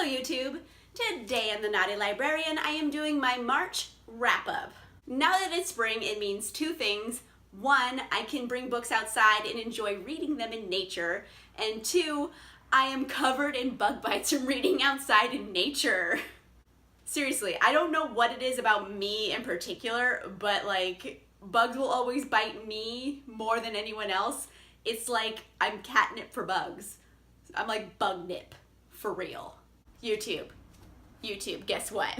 Hello YouTube! Today in the Naughty Librarian I am doing my March wrap-up. Now that it's spring, it means two things. One, I can bring books outside and enjoy reading them in nature. And two, I am covered in bug bites from reading outside in nature. Seriously, I don't know what it is about me in particular, but like, bugs will always bite me more than anyone else. It's like I'm catnip for bugs. I'm like bug nip, for real. YouTube, guess what?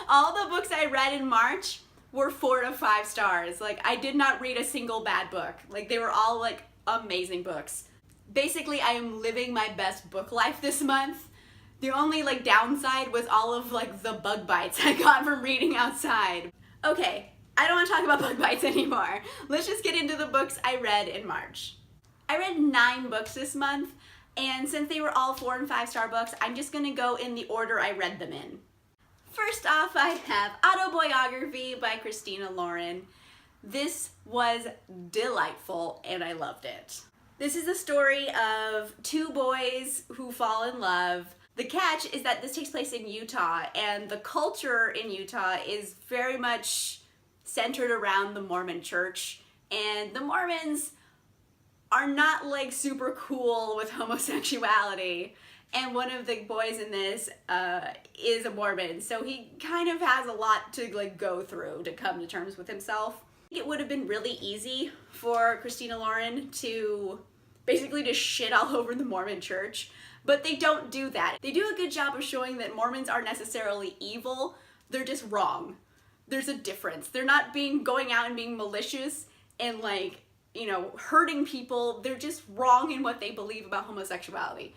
All the books I read in March were 4 to 5 stars. Like, I did not read a single bad book. Like, they were all like amazing books. Basically, I am living my best book life this month. The only like downside was all of like the bug bites I got from reading outside. Okay, I don't want to talk about bug bites anymore. Let's just get into the books I read in March. I read 9 books this month, and since they were all 4 and 5 star books, I'm just gonna go in the order I read them in. First off, I have Autobiography by Christina Lauren. This was delightful and I loved it. This is the story of 2 boys who fall in love. The catch is that this takes place in Utah, and the culture in Utah is very much centered around the Mormon church, and the Mormons are not like super cool with homosexuality, and one of the boys in this is a Mormon, so he kind of has a lot to like go through to come to terms with himself. It would have been really easy for Christina Lauren to basically just shit all over the Mormon church, but they don't do that. They do a good job of showing that Mormons aren't necessarily evil, they're just wrong. There's a difference. They're not going out and being malicious and like, you know, hurting people. They're just wrong in what they believe about homosexuality,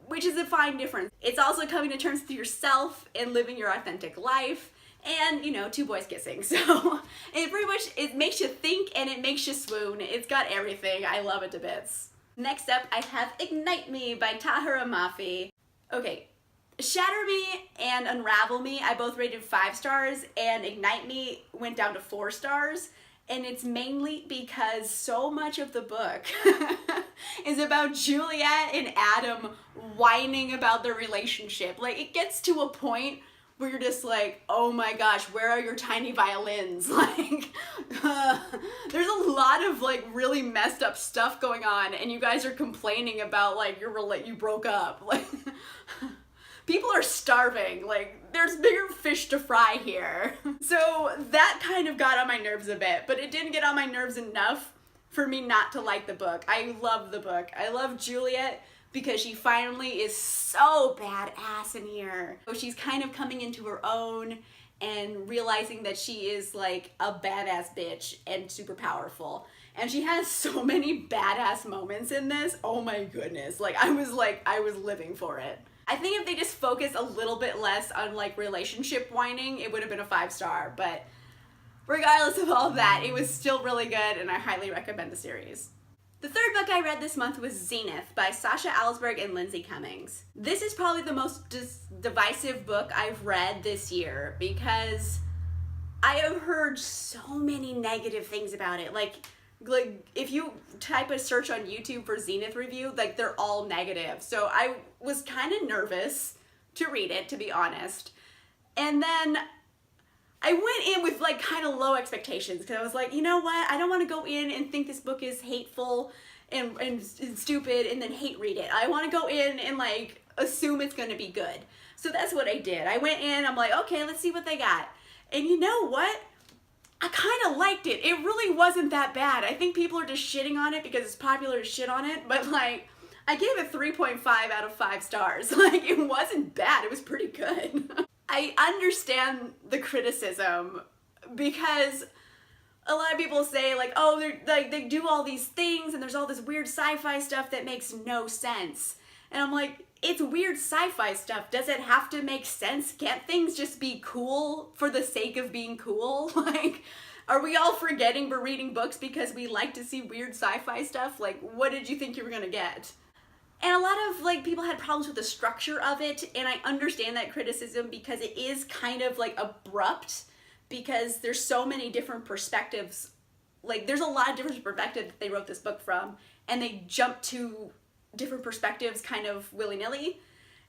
which is a fine difference. It's also coming to terms with yourself and living your authentic life, and, you know, 2 boys kissing. So it pretty much, it makes you think and it makes you swoon. It's got everything. I love it to bits. Next up, I have Ignite Me by Tahira Mafi. Okay, Shatter Me and Unravel Me, I both rated 5 stars, and Ignite Me went down to 4 stars. And it's mainly because so much of the book is about Juliet and Adam whining about their relationship. Like, it gets to a point where you're just like, oh my gosh, where are your tiny violins? Like, there's a lot of like really messed up stuff going on, and you guys are complaining about like you broke up. Like, people are starving. Like, there's bigger fish to fry here. So that kind of got on my nerves a bit, but it didn't get on my nerves enough for me not to like the book. I love the book. I love Juliet because she finally is so badass in here. So she's kind of coming into her own and realizing that she is like a badass bitch and super powerful. And she has so many badass moments in this. Oh my goodness. Like, I was living for it. I think if they just focused a little bit less on like relationship whining, it would have been a 5 star, but regardless of all of that, it was still really good and I highly recommend the series. The third book I read this month was Zenith by Sasha Alsberg and Lindsay Cummings. This is probably the most divisive book I've read this year because I have heard so many negative things about it. Like if you type a search on YouTube for Zenith review, like they're all negative. So I was kind of nervous to read it, to be honest. And then I went in with like kind of low expectations because I was like, you know what? I don't want to go in and think this book is hateful and stupid and then hate read it. I want to go in and like assume it's going to be good. So that's what I did. I went in, I'm like, okay, let's see what they got. And you know what? I kind of liked it. It really wasn't that bad. I think people are just shitting on it because it's popular to shit on it, but like, I gave it 3.5 out of 5 stars. Like, it wasn't bad. It was pretty good. I understand the criticism because a lot of people say like, oh, they do all these things and there's all this weird sci-fi stuff that makes no sense. And I'm like, it's weird sci-fi stuff. Does it have to make sense? Can't things just be cool for the sake of being cool? Like, are we all forgetting we're reading books because we like to see weird sci-fi stuff? Like, what did you think you were gonna get? And a lot of like people had problems with the structure of it, and I understand that criticism because it is kind of like abrupt because there's so many different perspectives. Like, there's a lot of different perspectives that they wrote this book from, and they jump to different perspectives kind of willy-nilly.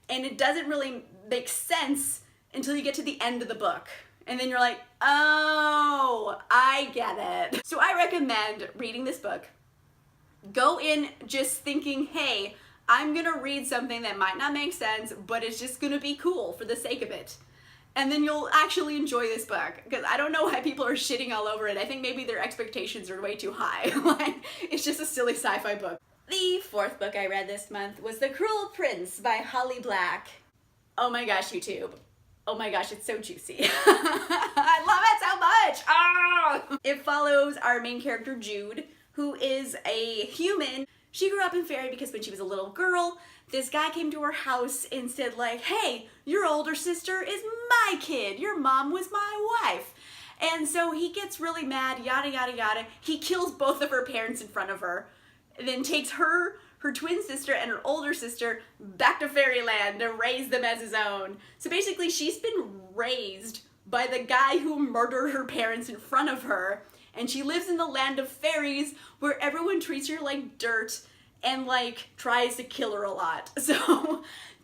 and it doesn't really make sense until you get to the end of the book. And then you're like, oh, I get it. So I recommend reading this book. Go in just thinking, hey, I'm gonna read something that might not make sense, but it's just gonna be cool for the sake of it. And then you'll actually enjoy this book, because I don't know why people are shitting all over it. I think maybe their expectations are way too high. Like, it's just a silly sci-fi book. The fourth book I read this month was The Cruel Prince by Holly Black. Oh my gosh, YouTube. Oh my gosh, it's so juicy. I love it so much. Ah! It follows our main character, Jude, who is a human. She grew up in fairy because when she was a little girl, this guy came to her house and said like, hey, your older sister is my kid. Your mom was my wife. And so he gets really mad, yada, yada, yada. He kills both of her parents in front of her, and then takes her twin sister and her older sister back to fairyland to raise them as his own. So basically she's been raised by the guy who murdered her parents in front of her, and she lives in the land of fairies where everyone treats her like dirt and like tries to kill her a lot. So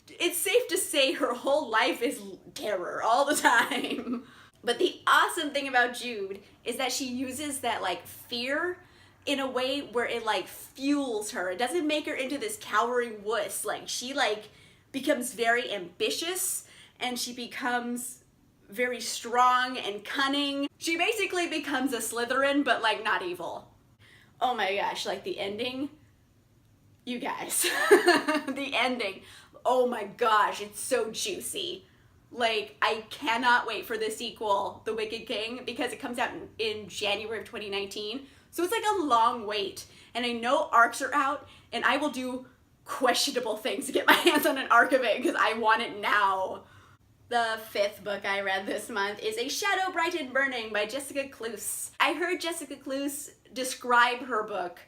it's safe to say her whole life is terror all the time. But the awesome thing about Jude is that she uses that like fear in a way where it like fuels her. It doesn't make her into this cowering wuss. Like she like becomes very ambitious, and she becomes very strong and cunning. She basically becomes a Slytherin, but like not evil. Oh my gosh, like the ending, you guys. The ending, oh my gosh, it's so juicy. Like, I cannot wait for the sequel, The Wicked King, because it comes out in January of 2019. So it's like a long wait, and I know arcs are out, and I will do questionable things to get my hands on an arc of it because I want it now. The fifth book I read this month is A Shadow Bright and Burning by Jessica Cluse. I heard Jessica Cluse describe her book,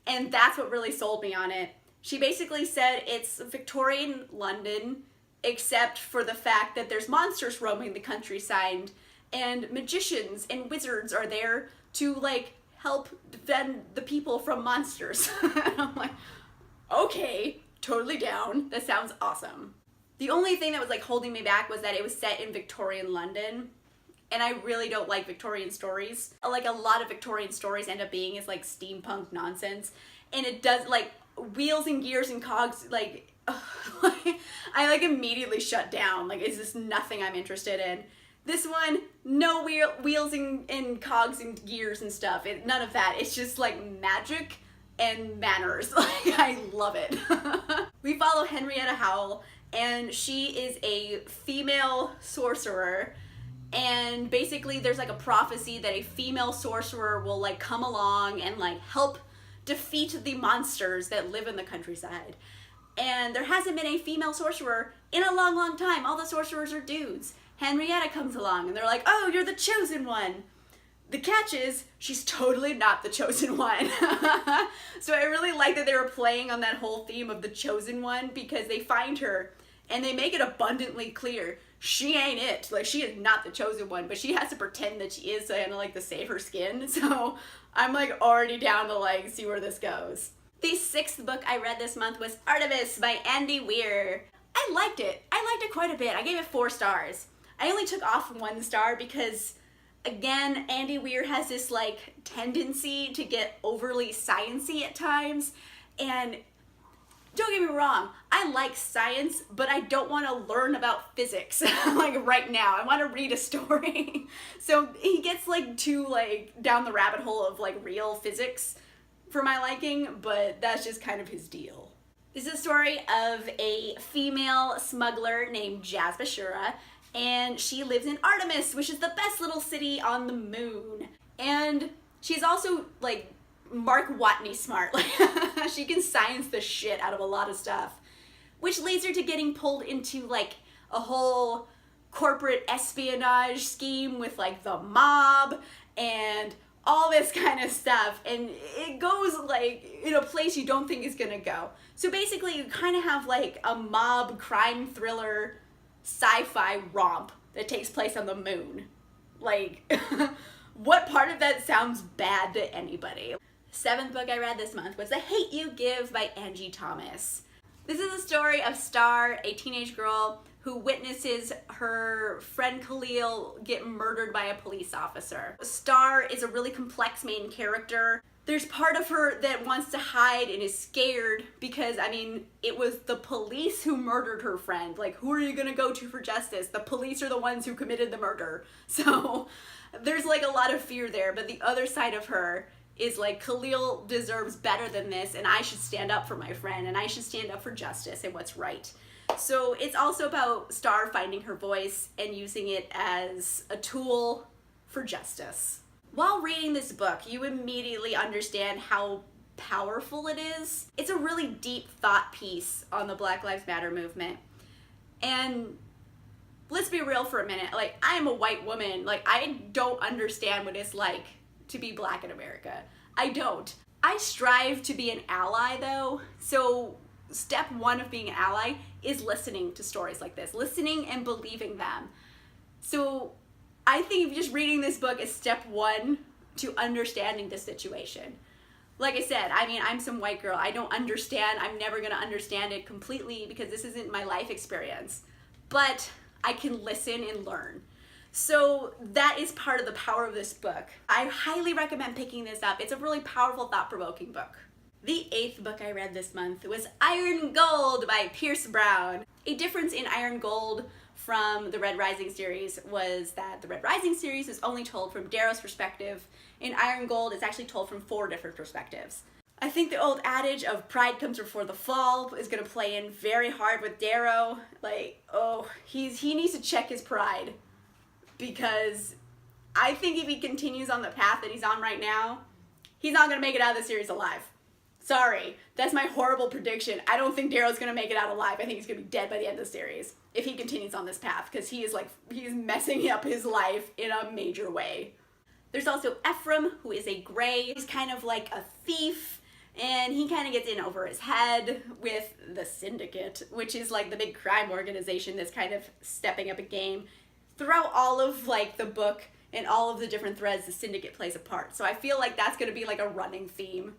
and that's what really sold me on it. She basically said it's Victorian London, except for the fact that there's monsters roaming the countryside, and magicians and wizards are there to like help defend the people from monsters. And I'm like, okay, totally down. That sounds awesome. The only thing that was like holding me back was that it was set in Victorian London, and I really don't like Victorian stories. Like a lot of Victorian stories end up being is like steampunk nonsense, and it does like wheels and gears and cogs, like, I like immediately shut down. Like, it's just nothing I'm interested in. This one, no wheels and cogs and gears and stuff. None of that. It's just like magic and manners. Like, I love it. We follow Henrietta Howell, and she is a female sorcerer. And basically there's like a prophecy that a female sorcerer will like come along and like help defeat the monsters that live in the countryside. And there hasn't been a female sorcerer in a long, long time. All the sorcerers are dudes. Henrietta comes along and they're like, oh, you're the chosen one. The catch is, she's totally not the chosen one. So I really like that they were playing on that whole theme of the chosen one, because they find her and they make it abundantly clear she ain't it. Like, she is not the chosen one, but she has to pretend that she is to kind of like to save her skin. So I'm like already down to like see where this goes. The sixth book I read this month was Artemis by Andy Weir. I liked it. I liked it quite a bit. I gave it 4 stars. I only took off 1 star because, again, Andy Weir has this like tendency to get overly sciencey at times, and don't get me wrong, I like science, but I don't want to learn about physics like right now. I want to read a story. So he gets like too like down the rabbit hole of like real physics for my liking, but that's just kind of his deal. This is a story of a female smuggler named Jazz Bashura, and she lives in Artemis, which is the best little city on the moon. And she's also like Mark Watney smart. Like, she can science the shit out of a lot of stuff, which leads her to getting pulled into like a whole corporate espionage scheme with like the mob and all this kind of stuff, and it goes like in a place you don't think is gonna go. So basically you kind of have like a mob crime thriller sci-fi romp that takes place on the moon. Like, what part of that sounds bad to anybody? 7th book I read this month was The Hate U Give by Angie Thomas. This is a story of Star, a teenage girl who witnesses her friend Khalil get murdered by a police officer. Star is a really complex main character. There's part of her that wants to hide and is scared because, I mean, it was the police who murdered her friend. Like, who are you gonna go to for justice? The police are the ones who committed the murder. So there's like a lot of fear there, but the other side of her is like, Khalil deserves better than this, and I should stand up for my friend, and I should stand up for justice and what's right. So it's also about Star finding her voice and using it as a tool for justice. While reading this book, you immediately understand how powerful it is. It's a really deep thought piece on the Black Lives Matter movement. And let's be real for a minute, like, I am a white woman. Like, I don't understand what it's like to be Black in America. I don't. I strive to be an ally though, so step one of being an ally is listening to stories like this, listening and believing them. So I think just reading this book is step one to understanding the situation. Like I said, I mean, I'm some white girl. I don't understand. I'm never gonna understand it completely because this isn't my life experience, but I can listen and learn. So that is part of the power of this book. I highly recommend picking this up. It's a really powerful, thought-provoking book. The 8th book I read this month was Iron Gold by Pierce Brown. A difference in Iron Gold from the Red Rising series was that the Red Rising series is only told from Darrow's perspective. In Iron Gold, it's actually told from 4 different perspectives. I think the old adage of pride comes before the fall is gonna play in very hard with Darrow. Like, oh, he needs to check his pride, because I think if he continues on the path that he's on right now, he's not gonna make it out of the series alive. Sorry, that's my horrible prediction. I don't think Darrow's gonna make it out alive. I think he's gonna be dead by the end of the series if he continues on this path, because he's messing up his life in a major way. There's also Ephraim, who is a gray. He's kind of like a thief, and he kind of gets in over his head with the Syndicate, which is like the big crime organization that's kind of stepping up a game. Throughout all of like the book and all of the different threads, the Syndicate plays a part. So I feel like that's gonna be like a running theme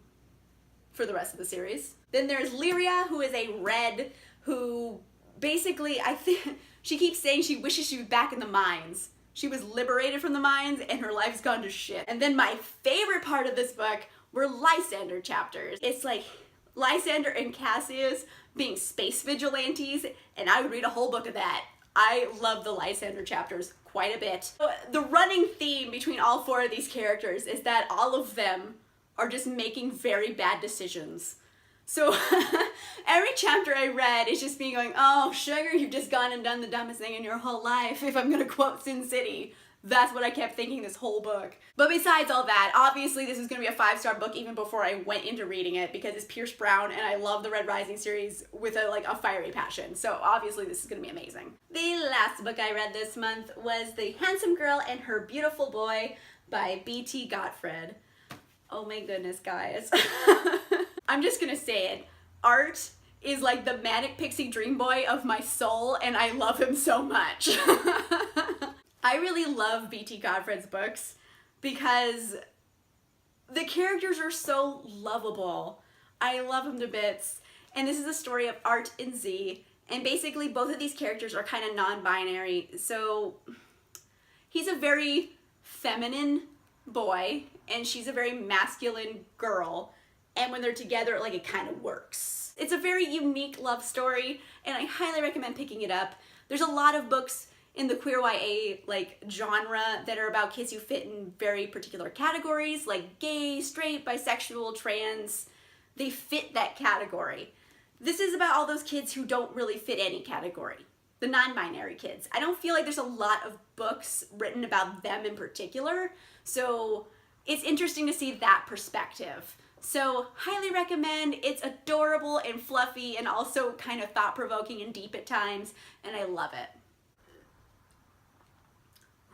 for the rest of the series. Then there's Lyria, who is a red, who basically, I think, she keeps saying she wishes she was back in the mines. She was liberated from the mines and her life's gone to shit. And then my favorite part of this book were Lysander chapters. It's like Lysander and Cassius being space vigilantes, and I would read a whole book of that. I love the Lysander chapters quite a bit. The running theme between all 4 of these characters is that all of them are just making very bad decisions. So every chapter I read is just me going, oh, sugar, you've just gone and done the dumbest thing in your whole life, if I'm gonna quote Sin City. That's what I kept thinking this whole book. But besides all that, obviously this is gonna be a 5-star book even before I went into reading it, because it's Pierce Brown and I love the Red Rising series with a fiery passion. So obviously this is gonna be amazing. The last book I read this month was The Handsome Girl and Her Beautiful Boy by B.T. Gottfried. Oh my goodness, guys. I'm just gonna say it. Art is like the manic pixie dream boy of my soul, and I love him so much. I really love B.T. Gottfried's books because the characters are so lovable. I love them to bits. And this is a story of Art and Z, and basically both of these characters are kind of non-binary. So he's a very feminine boy, and she's a very masculine girl. And when they're together, like, it kind of works. It's a very unique love story, and I highly recommend picking it up. There's a lot of books in the queer YA like genre that are about kids who fit in very particular categories, like gay, straight, bisexual, trans. They fit that category. This is about all those kids who don't really fit any category. The non-binary kids. I don't feel like there's a lot of books written about them in particular, so it's interesting to see that perspective. So highly recommend. It's adorable and fluffy and also kind of thought-provoking and deep at times, and I love it.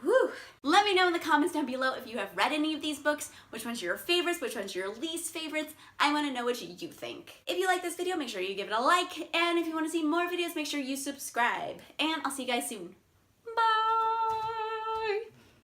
Whew. Let me know in the comments down below if you have read any of these books, which ones are your favorites, which ones are your least favorites. I want to know what you think. If you like this video, make sure you give it a like, and if you want to see more videos, make sure you subscribe. And I'll see you guys soon.